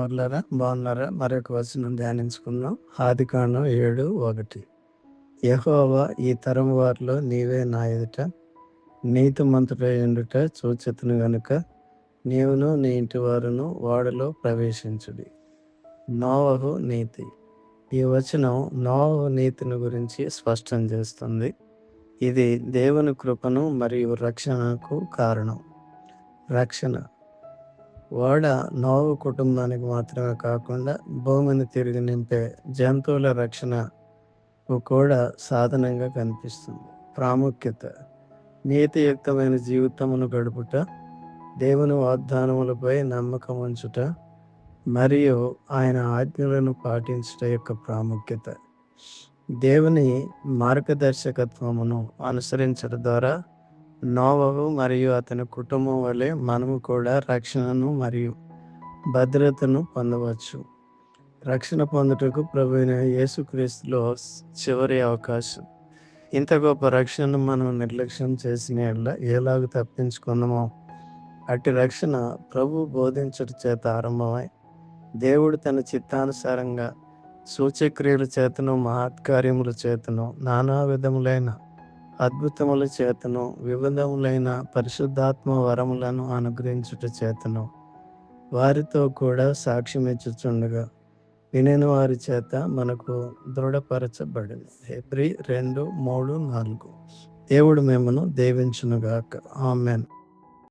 వాళ్ళారా బాగున్నారా? మరొక వచనం ధ్యానించుకుందాం. ఆదికాండం 7:1. యెహోవా ఈ తరం వారిలో నీవే నా ఎదుట నీతిమంతుడై ఉండుట చూచెదను గనుక నీవును నీ ఇంటి వారును ఓడలో ప్రవేశించుడి. నోవహు నీతి. ఈ వచనం నోవహు నీతిని గురించి స్పష్టం చేస్తుంది. ఇది దేవుని కృపను మరియు రక్షణకు కారణం. రక్షణ. ఓడ నోవహు కుటుంబానికి మాత్రమే కాకుండా భూమిని తిరిగి నింపే జంతువుల రక్షణకు కూడా సాధనంగా కనిపిస్తుంది. ప్రాముఖ్యత. నీతియుక్తమైన జీవితమును గడుపుట, దేవుని వాగ్దానములపై నమ్మకం ఉంచుట మరియు ఆయన ఆజ్ఞలను పాటించుట యొక్క ప్రాముఖ్యత. దేవుని మార్గదర్శకత్వమును అనుసరించడం ద్వారా నోవహు మరియు అతని కుటుంబం వలె మనము కూడా రక్షణను మరియు భద్రతను పొందవచ్చు. రక్షణ పొందుటకు ప్రభువైన యేసుక్రీస్తులో చివరి అవకాశం. ఇంత గొప్ప రక్షణను మనం నిర్లక్ష్యం చేసిన యెడల ఎలాగ తప్పించుకుందామో అట్టి రక్షణ ప్రభు బోధించుట చేత ఆరంభమై దేవుడు తన చిత్తానుసారంగా సూచక్రియల చేతను మహత్కార్యముల చేతను నానా విధములైన అద్భుతముల చేతను వివిధములైన పరిశుద్ధాత్మ వరములను అనుగ్రహించుట చేతను వారితో కూడా సాక్ష్యమిచ్చుచుండగా వినిన వారి చేత మనకు దృఢపరచబడింది. హెబ్రీ 2:3-4. దేవుడు మిమ్మును దీవించునుగాక. ఆమేన్.